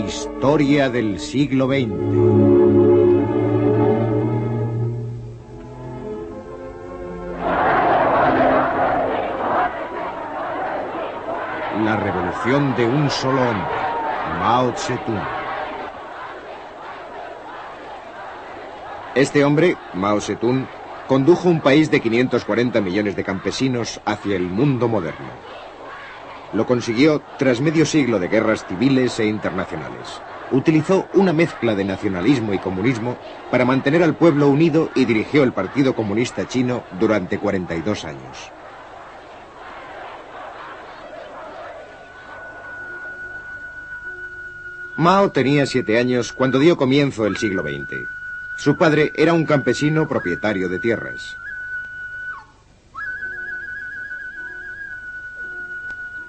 Historia del siglo XX. La revolución de un solo hombre, Mao Zedong. Este hombre, Mao Zedong, condujo un país de 540 millones de campesinos hacia el mundo moderno. Lo consiguió tras medio siglo de guerras civiles e internacionales. Utilizó una mezcla de nacionalismo y comunismo para mantener al pueblo unido y dirigió el Partido Comunista Chino durante 42 años. Mao tenía 7 años cuando dio comienzo el siglo XX. Su padre era un campesino propietario de tierras.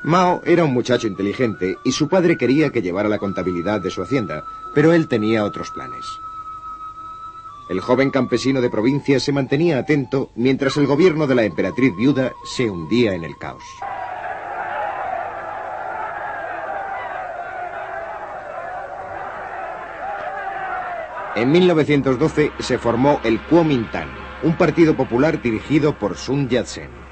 Mao era un muchacho inteligente y su padre quería que llevara la contabilidad de su hacienda, pero él tenía otros planes. El joven campesino de provincia se mantenía atento mientras el gobierno de la emperatriz viuda se hundía en el caos. En 1912 se formó el Kuomintang, un partido popular dirigido por Sun Yat-sen.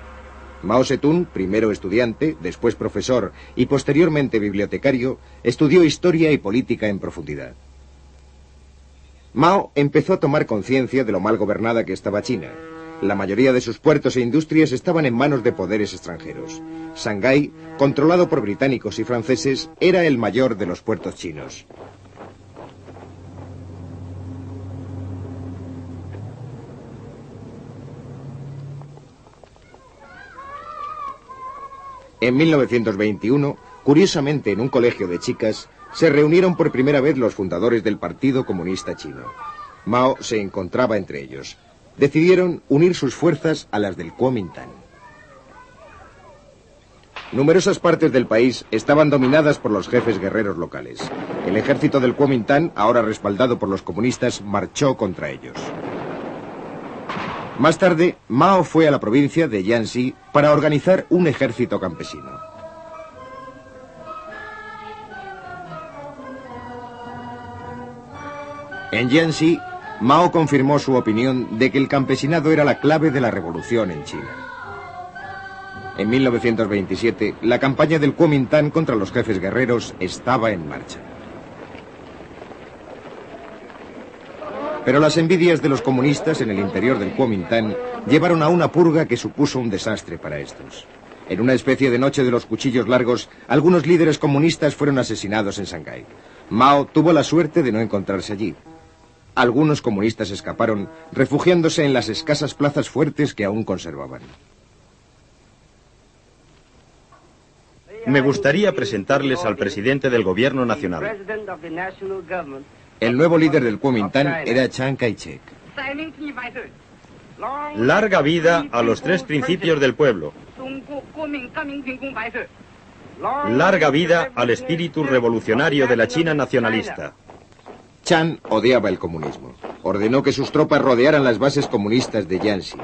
Mao Zedong, primero estudiante, después profesor y posteriormente bibliotecario, estudió historia y política en profundidad. Mao empezó a tomar conciencia de lo mal gobernada que estaba China. La mayoría de sus puertos e industrias estaban en manos de poderes extranjeros. Shanghái, controlado por británicos y franceses, era el mayor de los puertos chinos. En 1921, curiosamente en un colegio de chicas, se reunieron por primera vez los fundadores del Partido Comunista Chino. Mao se encontraba entre ellos. Decidieron unir sus fuerzas a las del Kuomintang. Numerosas partes del país estaban dominadas por los jefes guerreros locales. El ejército del Kuomintang, ahora respaldado por los comunistas, marchó contra ellos. Más tarde, Mao fue a la provincia de Jiangxi para organizar un ejército campesino. En Jiangxi, Mao confirmó su opinión de que el campesinado era la clave de la revolución en China. En 1927, la campaña del Kuomintang contra los jefes guerreros estaba en marcha. Pero las envidias de los comunistas en el interior del Kuomintang llevaron a una purga que supuso un desastre para estos. En una especie de noche de los cuchillos largos, algunos líderes comunistas fueron asesinados en Shanghái. Mao tuvo la suerte de no encontrarse allí. Algunos comunistas escaparon, refugiándose en las escasas plazas fuertes que aún conservaban. Me gustaría presentarles al presidente del gobierno nacional. El nuevo líder del Kuomintang era Chiang Kai-shek. Larga vida a los 3 principios del pueblo. Larga vida al espíritu revolucionario de la China nacionalista. Chiang odiaba el comunismo. Ordenó que sus tropas rodearan las bases comunistas de Jiangxi.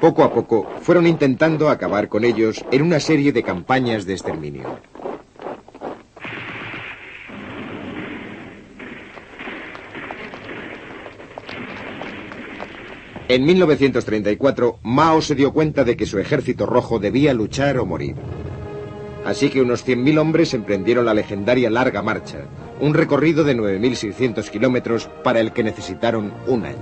Poco a poco fueron intentando acabar con ellos en una serie de campañas de exterminio. En 1934, Mao se dio cuenta de que su ejército rojo debía luchar o morir. Así que unos 100.000 hombres emprendieron la legendaria Larga Marcha, un recorrido de 9.600 kilómetros para el que necesitaron un año.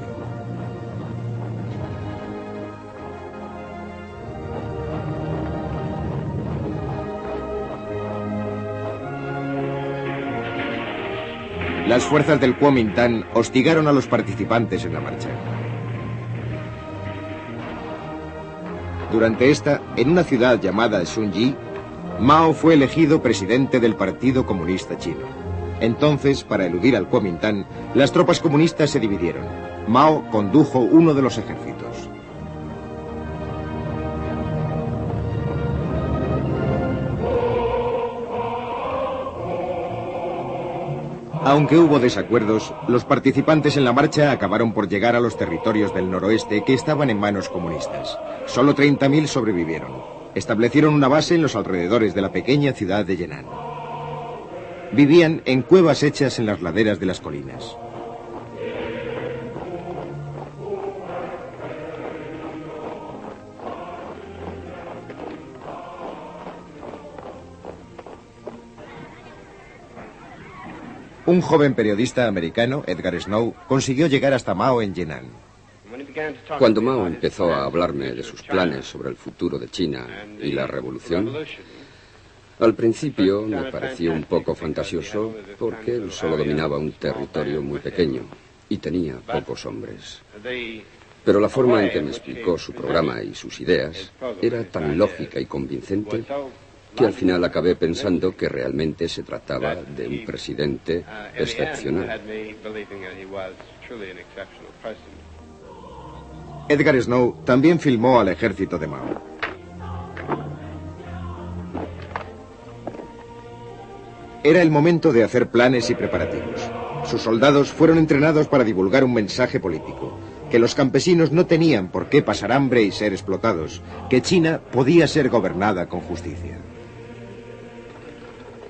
Las fuerzas del Kuomintang hostigaron a los participantes en la marcha. Durante esta, en una ciudad llamada Shunji, Mao fue elegido presidente del Partido Comunista Chino. Entonces, para eludir al Kuomintang, las tropas comunistas se dividieron. Mao condujo uno de los ejércitos. Aunque hubo desacuerdos, los participantes en la marcha acabaron por llegar a los territorios del noroeste que estaban en manos comunistas. Solo 30.000 sobrevivieron. Establecieron una base en los alrededores de la pequeña ciudad de Yenan. Vivían en cuevas hechas en las laderas de las colinas. Un joven periodista americano, Edgar Snow, consiguió llegar hasta Mao en Yenan. Cuando Mao empezó a hablarme de sus planes sobre el futuro de China y la revolución, al principio me pareció un poco fantasioso porque él solo dominaba un territorio muy pequeño y tenía pocos hombres. Pero la forma en que me explicó su programa y sus ideas era tan lógica y convincente que al final acabé pensando que realmente se trataba de un presidente excepcional. Edgar Snow también filmó al ejército de Mao. Era el momento de hacer planes y preparativos. Sus soldados fueron entrenados para divulgar un mensaje político, que los campesinos no tenían por qué pasar hambre y ser explotados, que China podía ser gobernada con justicia.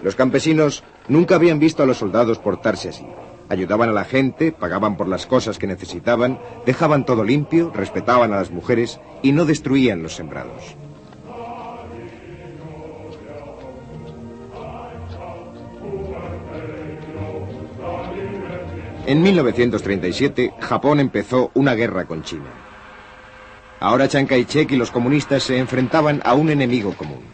Los campesinos nunca habían visto a los soldados portarse así. Ayudaban a la gente, pagaban por las cosas que necesitaban, dejaban todo limpio, respetaban a las mujeres y no destruían los sembrados. En 1937, Japón empezó una guerra con China. Ahora Chiang Kai-shek y los comunistas se enfrentaban a un enemigo común.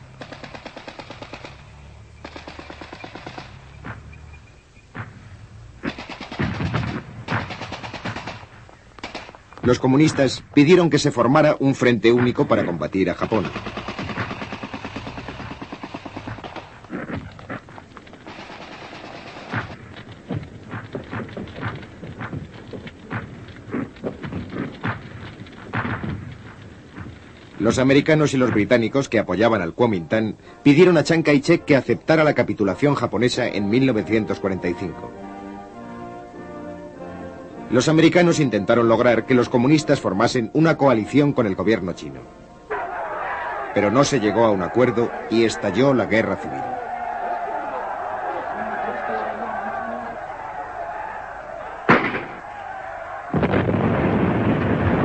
Los comunistas pidieron que se formara un frente único para combatir a Japón. Los americanos y los británicos que apoyaban al Kuomintang pidieron a Chiang Kai-shek que aceptara la capitulación japonesa en 1945. Los americanos intentaron lograr que los comunistas formasen una coalición con el gobierno chino. Pero no se llegó a un acuerdo y estalló la guerra civil.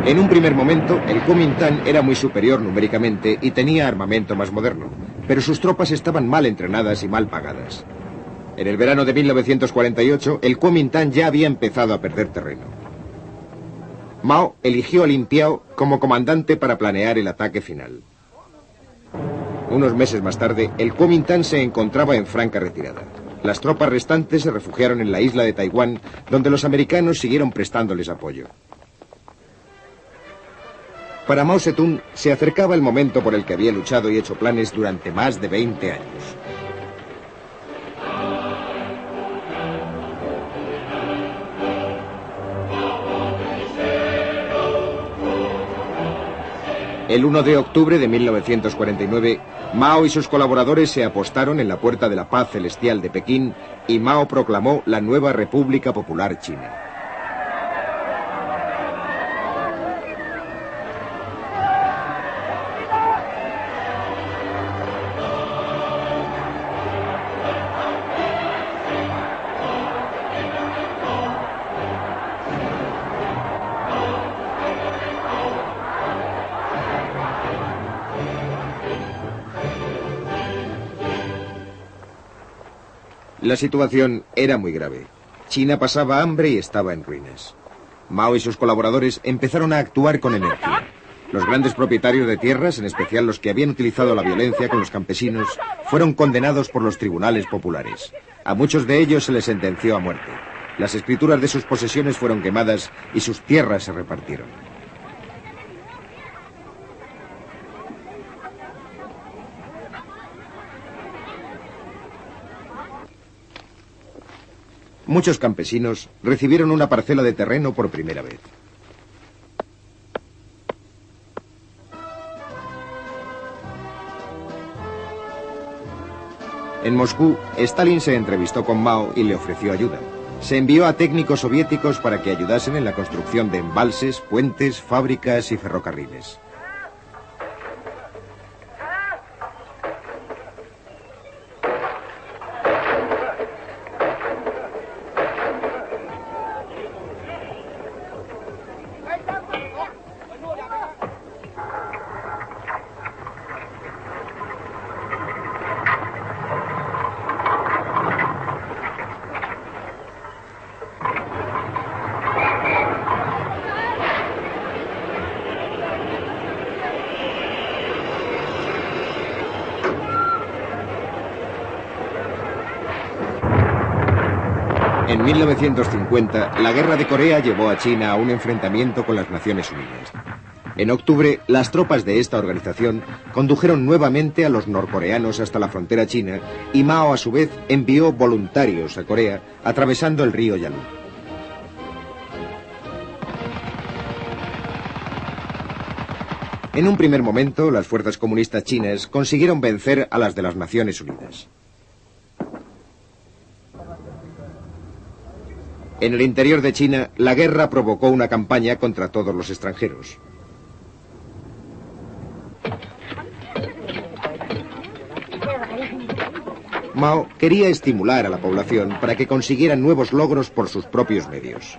En un primer momento, el Kuomintang era muy superior numéricamente y tenía armamento más moderno, pero sus tropas estaban mal entrenadas y mal pagadas. En el verano de 1948, el Kuomintang ya había empezado a perder terreno. Mao eligió a Lin Piao como comandante para planear el ataque final. Unos meses más tarde, el Kuomintang se encontraba en franca retirada. Las tropas restantes se refugiaron en la isla de Taiwán, donde los americanos siguieron prestándoles apoyo. Para Mao Zedong se acercaba el momento por el que había luchado y hecho planes durante más de 20 años. El 1 de octubre de 1949, Mao y sus colaboradores se apostaron en la Puerta de la Paz Celestial de Pekín y Mao proclamó la nueva República Popular China. La situación era muy grave. China pasaba hambre y estaba en ruinas. Mao y sus colaboradores empezaron a actuar con energía. Los grandes propietarios de tierras, en especial los que habían utilizado la violencia con los campesinos, fueron condenados por los tribunales populares. A muchos de ellos se les sentenció a muerte. Las escrituras de sus posesiones fueron quemadas y sus tierras se repartieron. Muchos campesinos recibieron una parcela de terreno por primera vez. En Moscú, Stalin se entrevistó con Mao y le ofreció ayuda. Se envió a técnicos soviéticos para que ayudasen en la construcción de embalses, puentes, fábricas y ferrocarriles. En 1950, la Guerra de Corea llevó a China a un enfrentamiento con las Naciones Unidas. En octubre, las tropas de esta organización condujeron nuevamente a los norcoreanos hasta la frontera china y Mao, a su vez, envió voluntarios a Corea atravesando el río Yalu. En un primer momento, las fuerzas comunistas chinas consiguieron vencer a las de las Naciones Unidas. En el interior de China, la guerra provocó una campaña contra todos los extranjeros. Mao quería estimular a la población para que consiguieran nuevos logros por sus propios medios.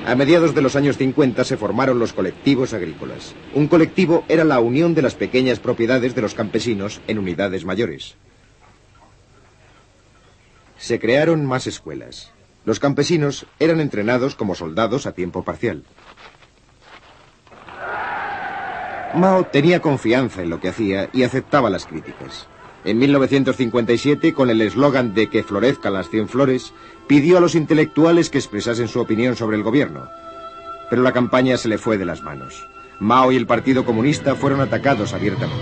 A mediados de los años 50 se formaron los colectivos agrícolas. Un colectivo era la unión de las pequeñas propiedades de los campesinos en unidades mayores. Se crearon más escuelas. Los campesinos eran entrenados como soldados a tiempo parcial. Mao tenía confianza en lo que hacía y aceptaba las críticas. En 1957, con el eslogan de que florezcan las 100 flores, pidió a los intelectuales que expresasen su opinión sobre el gobierno. Pero la campaña se le fue de las manos. Mao y el Partido Comunista fueron atacados abiertamente.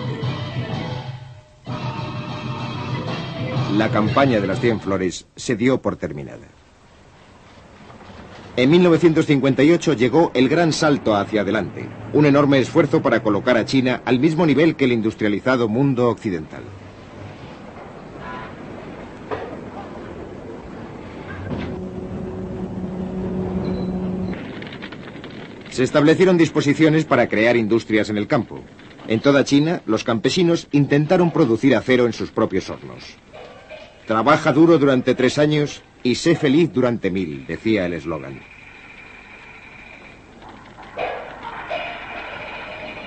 La campaña de las 100 flores se dio por terminada. En 1958 llegó el gran salto hacia adelante, un enorme esfuerzo para colocar a China al mismo nivel que el industrializado mundo occidental. Se establecieron disposiciones para crear industrias en el campo. En toda China, los campesinos intentaron producir acero en sus propios hornos. Trabaja duro durante 3 años y sé feliz durante 1000, decía el eslogan.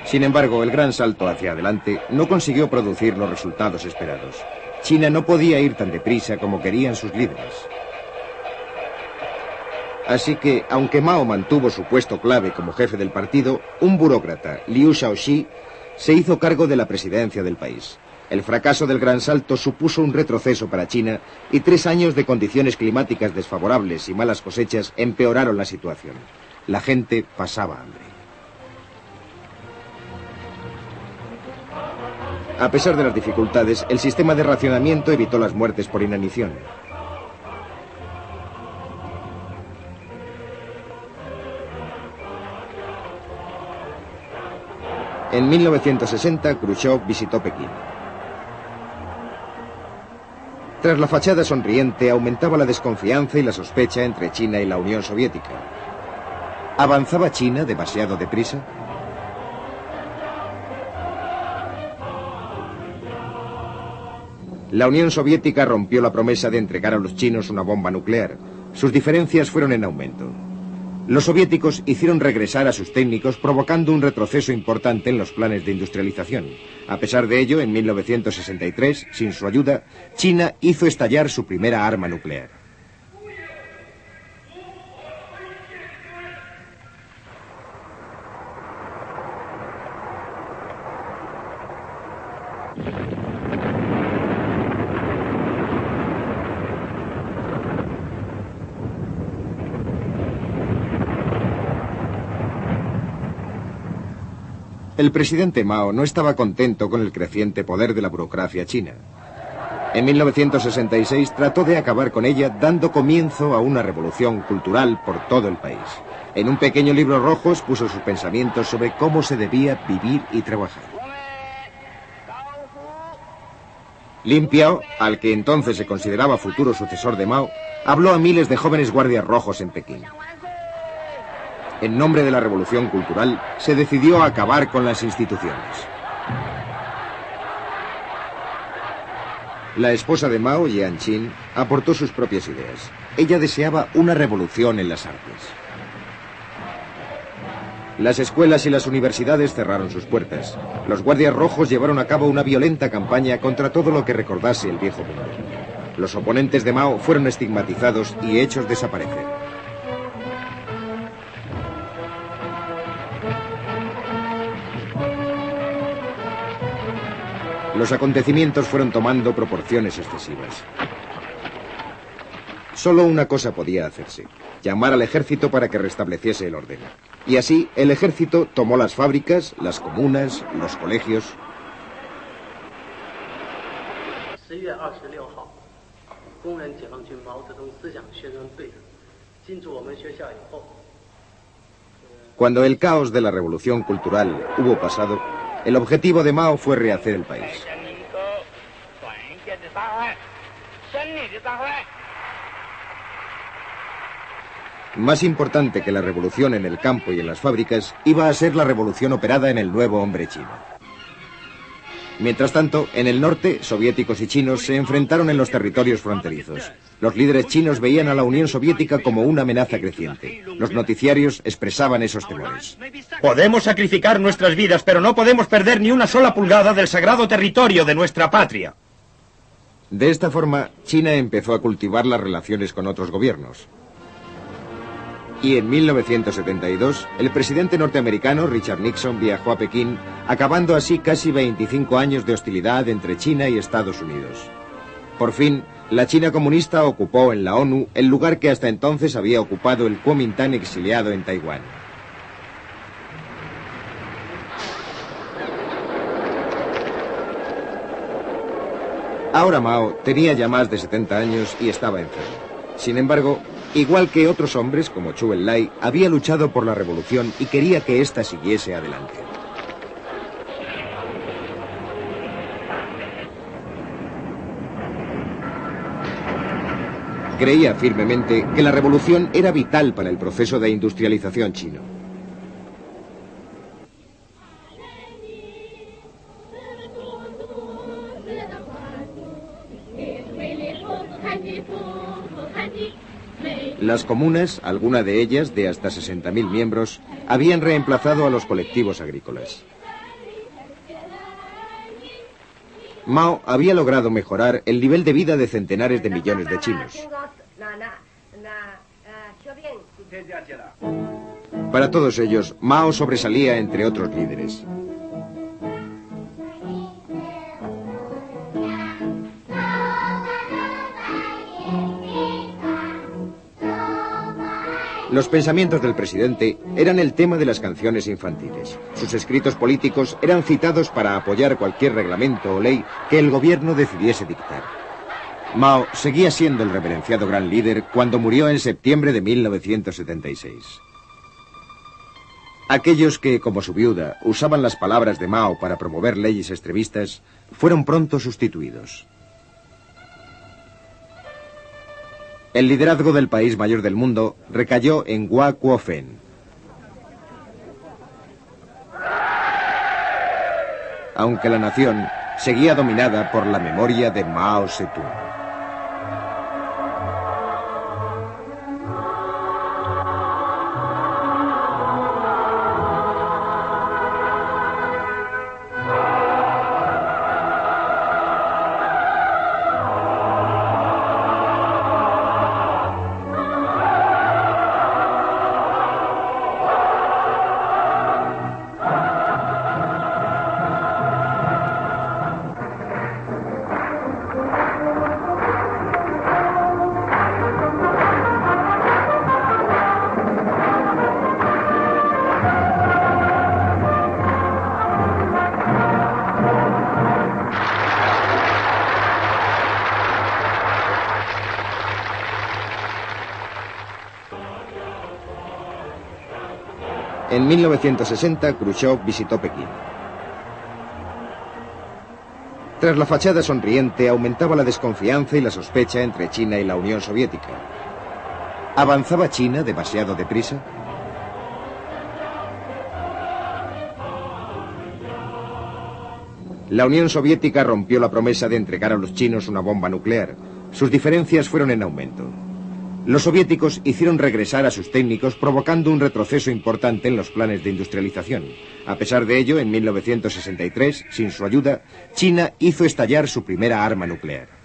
Sin embargo, el gran salto hacia adelante no consiguió producir los resultados esperados. China no podía ir tan deprisa como querían sus líderes. Así que, aunque Mao mantuvo su puesto clave como jefe del partido, un burócrata, Liu Shaoxi, se hizo cargo de la presidencia del país. El fracaso del gran salto supuso un retroceso para China y 3 años de condiciones climáticas desfavorables y malas cosechas empeoraron la situación. La gente pasaba hambre. A pesar de las dificultades, el sistema de racionamiento evitó las muertes por inanición. En 1960, Khrushchev visitó Pekín. Tras la fachada sonriente, aumentaba la desconfianza y la sospecha entre China y la Unión Soviética. ¿Avanzaba China demasiado deprisa? La Unión Soviética rompió la promesa de entregar a los chinos una bomba nuclear. Sus diferencias fueron en aumento. Los soviéticos hicieron regresar a sus técnicos, provocando un retroceso importante en los planes de industrialización. A pesar de ello, en 1963, sin su ayuda, China hizo estallar su primera arma nuclear. El presidente Mao no estaba contento con el creciente poder de la burocracia china. En 1966 trató de acabar con ella, dando comienzo a una revolución cultural por todo el país. En un pequeño libro rojo expuso sus pensamientos sobre cómo se debía vivir y trabajar. Lin Piao, al que entonces se consideraba futuro sucesor de Mao, habló a miles de jóvenes guardias rojos en Pekín. En nombre de la revolución cultural, se decidió acabar con las instituciones. La esposa de Mao, Jiang Qin, aportó sus propias ideas. Ella deseaba una revolución en las artes. Las escuelas y las universidades cerraron sus puertas. Los guardias rojos llevaron a cabo una violenta campaña contra todo lo que recordase el viejo mundo. Los oponentes de Mao fueron estigmatizados y hechos desaparecer. los acontecimientos fueron tomando proporciones excesivas. Solo una cosa podía hacerse: llamar al ejército para que restableciese el orden. Y así, el ejército tomó las fábricas, las comunas, los colegios. Cuando el caos de la revolución cultural hubo pasado, el objetivo de Mao fue rehacer el país. Más importante que la revolución en el campo y en las fábricas, iba a ser la revolución operada en el nuevo hombre chino. Mientras tanto, en el norte, soviéticos y chinos se enfrentaron en los territorios fronterizos. Los líderes chinos veían a la Unión Soviética como una amenaza creciente. Los noticiarios expresaban esos temores. Podemos sacrificar nuestras vidas, pero no podemos perder ni una sola pulgada del sagrado territorio de nuestra patria. De esta forma, China empezó a cultivar las relaciones con otros gobiernos. Y en 1972, el presidente norteamericano Richard Nixon viajó a Pekín, acabando así casi 25 años de hostilidad entre China y Estados Unidos. Por fin, la China comunista ocupó en la ONU el lugar que hasta entonces había ocupado el Kuomintang exiliado en Taiwán. Ahora Mao tenía ya más de 70 años y estaba enfermo. Sin embargo, igual que otros hombres como Zhou Enlai, había luchado por la revolución y quería que ésta siguiese adelante. Creía firmemente que la revolución era vital para el proceso de industrialización chino. Las comunas, alguna de ellas de hasta 60.000 miembros, habían reemplazado a los colectivos agrícolas. Mao había logrado mejorar el nivel de vida de centenares de millones de chinos. Para todos ellos, Mao sobresalía entre otros líderes. Los pensamientos del presidente eran el tema de las canciones infantiles. Sus escritos políticos eran citados para apoyar cualquier reglamento o ley que el gobierno decidiese dictar. Mao seguía siendo el reverenciado gran líder cuando murió en septiembre de 1976. Aquellos que, como su viuda, usaban las palabras de Mao para promover leyes extremistas, fueron pronto sustituidos. El liderazgo del país mayor del mundo recayó en Hua Kuo-fen. Aunque la nación seguía dominada por la memoria de Mao Zedong. En 1960, Khrushchev visitó Pekín. Tras la fachada sonriente, aumentaba la desconfianza y la sospecha entre China y la Unión Soviética. ¿Avanzaba China demasiado deprisa? La Unión Soviética rompió la promesa de entregar a los chinos una bomba nuclear. Sus diferencias fueron en aumento. Los soviéticos hicieron regresar a sus técnicos, provocando un retroceso importante en los planes de industrialización. A pesar de ello, en 1963, sin su ayuda, China hizo estallar su primera arma nuclear.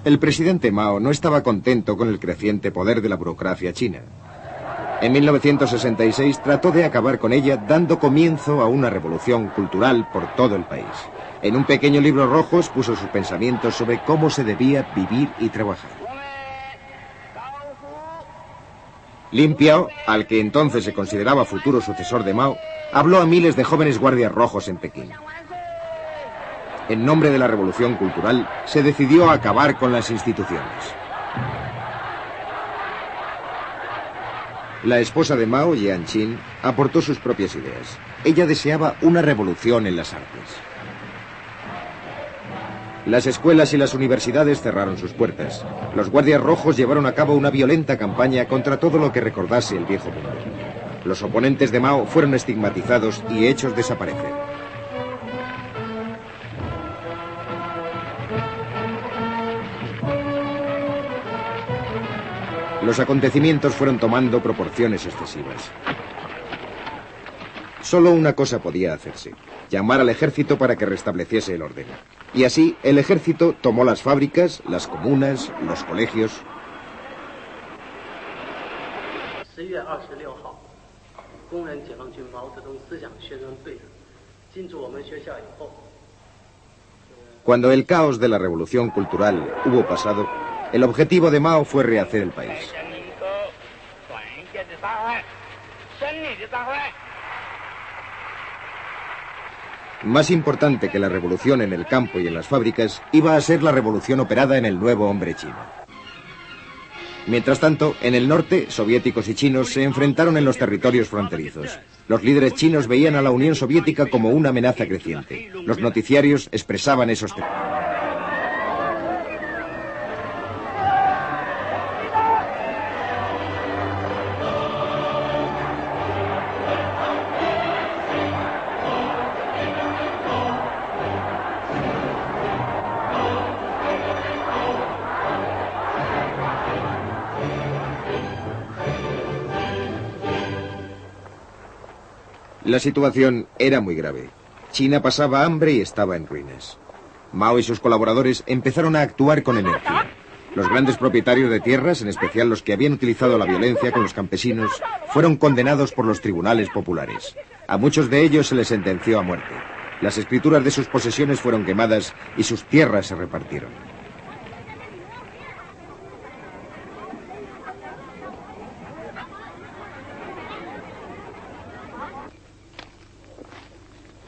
El presidente Mao no estaba contento con el creciente poder de la burocracia china. En 1966 trató de acabar con ella dando comienzo a una revolución cultural por todo el país. En un pequeño libro rojo expuso sus pensamientos sobre cómo se debía vivir y trabajar. Lin Piao, al que entonces se consideraba futuro sucesor de Mao, habló a miles de jóvenes guardias rojos en Pekín. En nombre de la revolución cultural, se decidió acabar con las instituciones. La esposa de Mao, Jiang Qin, aportó sus propias ideas. Ella deseaba una revolución en las artes. Las escuelas y las universidades cerraron sus puertas. Los guardias rojos llevaron a cabo una violenta campaña contra todo lo que recordase el viejo mundo. Los oponentes de Mao fueron estigmatizados y hechos desaparecer. Los acontecimientos fueron tomando proporciones excesivas. Solo una cosa podía hacerse: llamar al ejército para que restableciese el orden. Y así, el ejército tomó las fábricas, las comunas, los colegios. Cuando el caos de la revolución cultural hubo pasado, el objetivo de Mao fue rehacer el país. Más importante que la revolución en el campo y en las fábricas, iba a ser la revolución operada en el nuevo hombre chino. Mientras tanto, en el norte, soviéticos y chinos se enfrentaron en los territorios fronterizos. Los líderes chinos veían a la Unión Soviética como una amenaza creciente. Los noticiarios expresaban esos temores. La situación era muy grave. China pasaba hambre y estaba en ruinas. Mao y sus colaboradores empezaron a actuar con energía. Los grandes propietarios de tierras, en especial los que habían utilizado la violencia con los campesinos, fueron condenados por los tribunales populares. A muchos de ellos se les sentenció a muerte. Las escrituras de sus posesiones fueron quemadas y sus tierras se repartieron.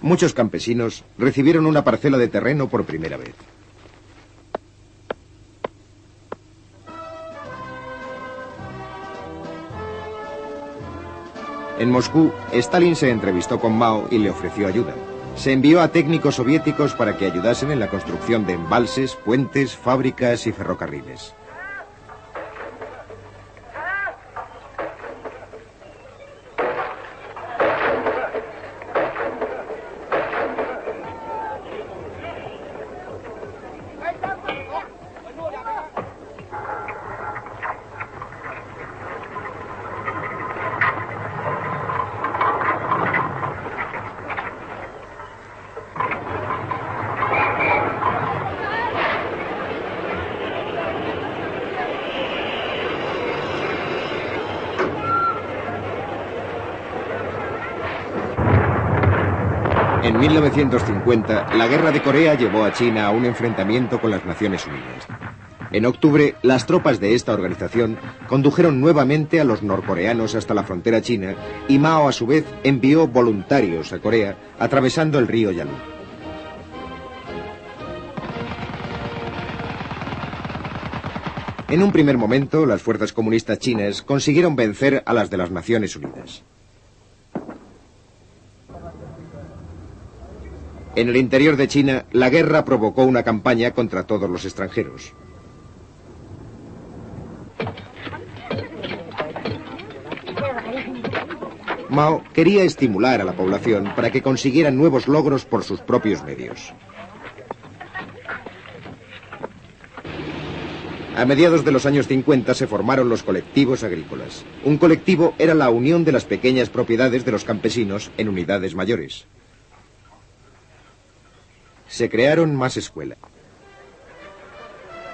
Muchos campesinos recibieron una parcela de terreno por primera vez. En Moscú, Stalin se entrevistó con Mao y le ofreció ayuda. Se envió a técnicos soviéticos para que ayudasen en la construcción de embalses, puentes, fábricas y ferrocarriles. En 1950, la Guerra de Corea llevó a China a un enfrentamiento con las Naciones Unidas. En octubre, las tropas de esta organización condujeron nuevamente a los norcoreanos hasta la frontera china y Mao, a su vez, envió voluntarios a Corea atravesando el río Yalu. En un primer momento, las fuerzas comunistas chinas consiguieron vencer a las de las Naciones Unidas. En el interior de China, la guerra provocó una campaña contra todos los extranjeros. Mao quería estimular a la población para que consiguieran nuevos logros por sus propios medios. A mediados de los años 50 se formaron los colectivos agrícolas. Un colectivo era la unión de las pequeñas propiedades de los campesinos en unidades mayores. Se crearon más escuelas.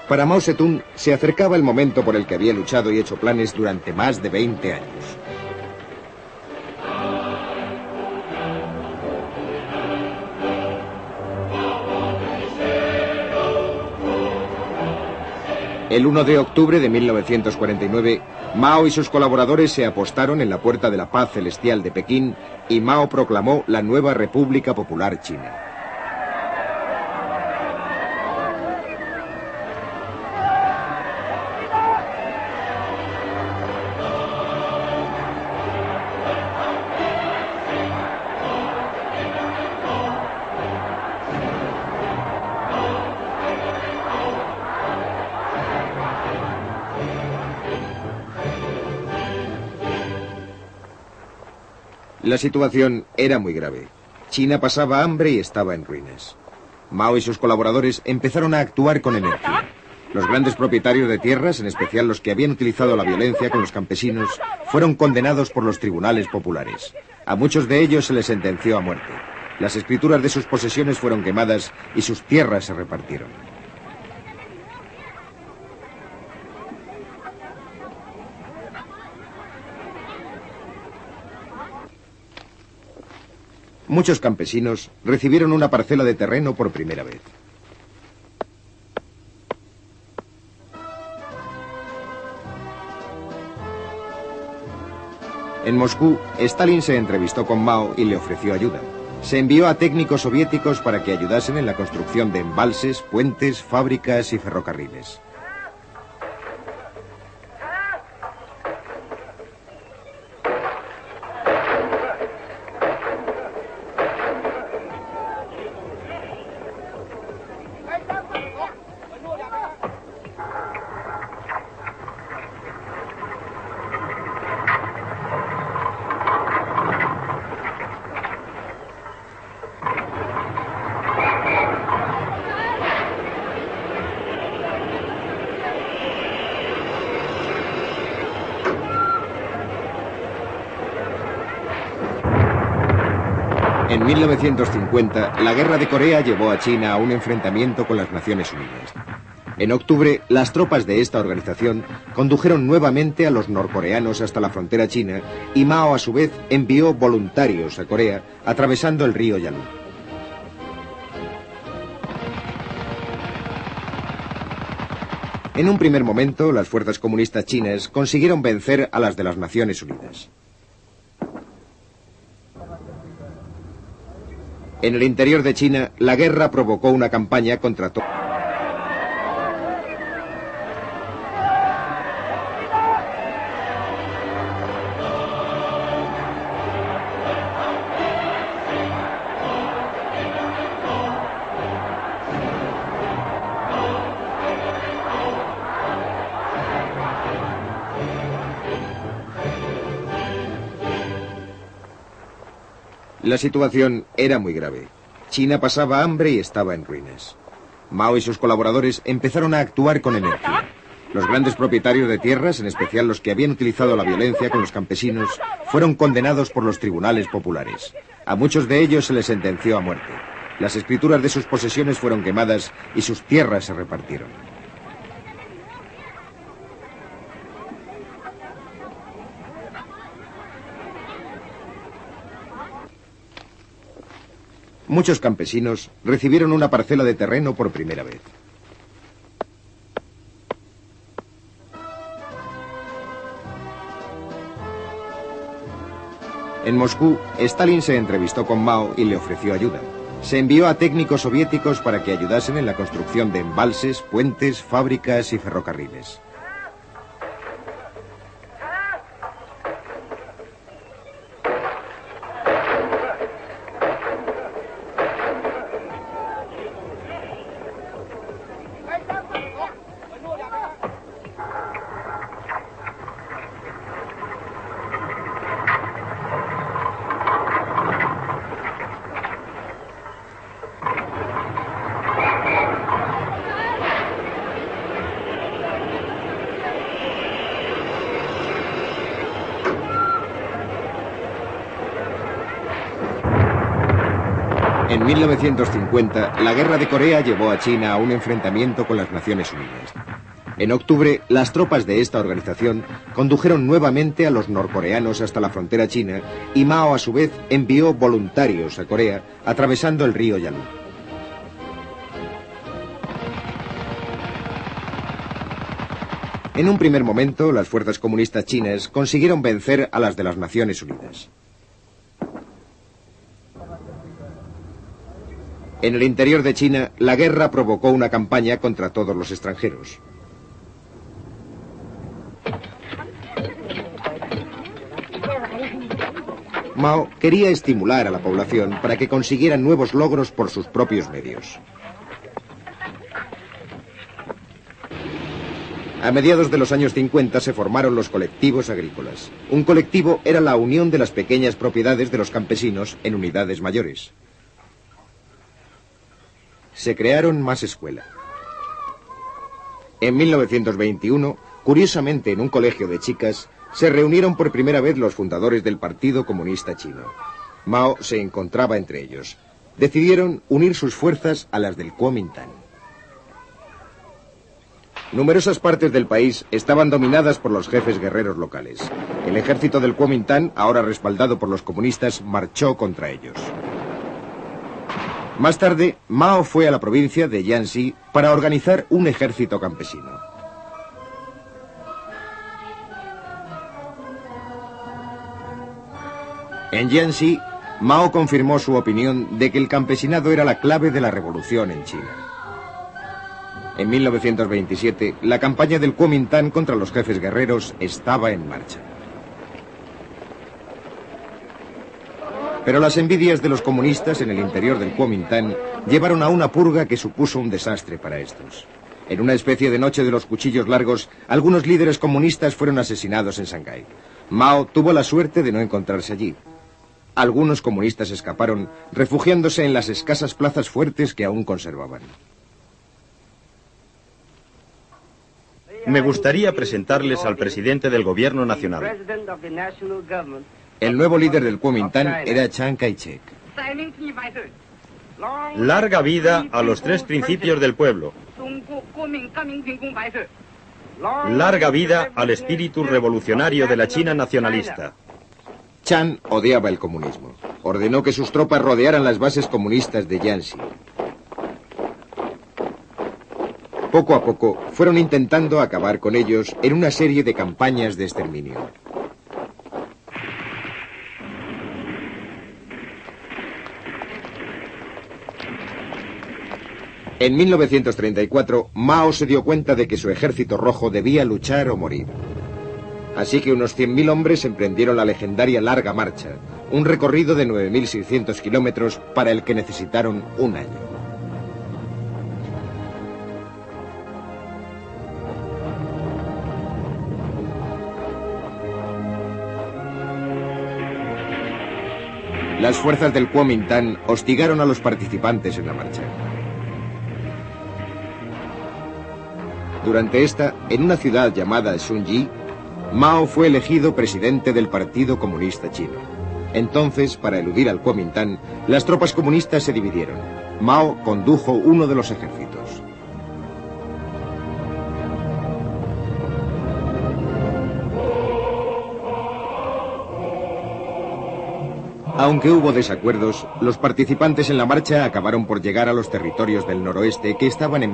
Para Mao Zedong se acercaba el momento por el que había luchado y hecho planes durante más de 20 años. El 1 de octubre de 1949, Mao y sus colaboradores se apostaron en la Puerta de la Paz Celestial de Pekín y Mao proclamó la nueva República Popular China. La situación era muy grave. China pasaba hambre y estaba en ruinas. Mao y sus colaboradores empezaron a actuar con energía. Los grandes propietarios de tierras, en especial los que habían utilizado la violencia con los campesinos, fueron condenados por los tribunales populares. A muchos de ellos se les sentenció a muerte. Las escrituras de sus posesiones fueron quemadas y sus tierras se repartieron. Muchos campesinos recibieron una parcela de terreno por primera vez. En Moscú, Stalin se entrevistó con Mao y le ofreció ayuda. Se envió a técnicos soviéticos para que ayudasen en la construcción de embalses, puentes, fábricas y ferrocarriles. En 1950, la Guerra de Corea llevó a China a un enfrentamiento con las Naciones Unidas. En octubre, las tropas de esta organización condujeron nuevamente a los norcoreanos hasta la frontera china y Mao, a su vez, envió voluntarios a Corea atravesando el río Yalu. En un primer momento, las fuerzas comunistas chinas consiguieron vencer a las de las Naciones Unidas. En el interior de China, la guerra provocó una campaña contra todo. La situación era muy grave. China pasaba hambre y estaba en ruinas. Mao y sus colaboradores empezaron a actuar con energía. Los grandes propietarios de tierras, en especial los que habían utilizado la violencia con los campesinos, fueron condenados por los tribunales populares. A muchos de ellos se les sentenció a muerte. Las escrituras de sus posesiones fueron quemadas y sus tierras se repartieron. Muchos campesinos recibieron una parcela de terreno por primera vez. En Moscú, Stalin se entrevistó con Mao y le ofreció ayuda. Se envió a técnicos soviéticos para que ayudasen en la construcción de embalses, puentes, fábricas y ferrocarriles. En 1950, la Guerra de Corea llevó a China a un enfrentamiento con las Naciones Unidas. En octubre, las tropas de esta organización condujeron nuevamente a los norcoreanos hasta la frontera china y Mao, a su vez, envió voluntarios a Corea atravesando el río Yalu. En un primer momento, las fuerzas comunistas chinas consiguieron vencer a las de las Naciones Unidas. En el interior de China, la guerra provocó una campaña contra todos los extranjeros. Mao quería estimular a la población para que consiguieran nuevos logros por sus propios medios. A mediados de los años 50 se formaron los colectivos agrícolas. Un colectivo era la unión de las pequeñas propiedades de los campesinos en unidades mayores. Se crearon más escuelas. En 1921, curiosamente en un colegio de chicas, se reunieron por primera vez los fundadores del Partido Comunista Chino. Mao se encontraba entre ellos. Decidieron unir sus fuerzas a las del Kuomintang. Numerosas partes del país estaban dominadas por los jefes guerreros locales. El ejército del Kuomintang, ahora respaldado por los comunistas, marchó contra ellos. Más tarde, Mao fue a la provincia de Jiangxi para organizar un ejército campesino. En Jiangxi, Mao confirmó su opinión de que el campesinado era la clave de la revolución en China. En 1927, la campaña del Kuomintang contra los jefes guerreros estaba en marcha. Pero las envidias de los comunistas en el interior del Kuomintang llevaron a una purga que supuso un desastre para estos. En una especie de noche de los cuchillos largos, algunos líderes comunistas fueron asesinados en Shanghái. Mao tuvo la suerte de no encontrarse allí. Algunos comunistas escaparon, refugiándose en las escasas plazas fuertes que aún conservaban. Me gustaría presentarles al presidente del gobierno nacional. El nuevo líder del Kuomintang era Chiang Kai-shek. Larga vida a los tres principios del pueblo. Larga vida al espíritu revolucionario de la China nacionalista. Chiang odiaba el comunismo. Ordenó que sus tropas rodearan las bases comunistas de Jiangxi. Poco a poco fueron intentando acabar con ellos en una serie de campañas de exterminio. En 1934, Mao se dio cuenta de que su ejército rojo debía luchar o morir. Así que unos 100.000 hombres emprendieron la legendaria Larga Marcha, un recorrido de 9.600 kilómetros para el que necesitaron un año. Las fuerzas del Kuomintang hostigaron a los participantes en la marcha. Durante esta, en una ciudad llamada Shunji, Mao fue elegido presidente del Partido Comunista Chino. Entonces, para eludir al Kuomintang, las tropas comunistas se dividieron. Mao condujo uno de los ejércitos. Aunque hubo desacuerdos, los participantes en la marcha acabaron por llegar a los territorios del noroeste que estaban en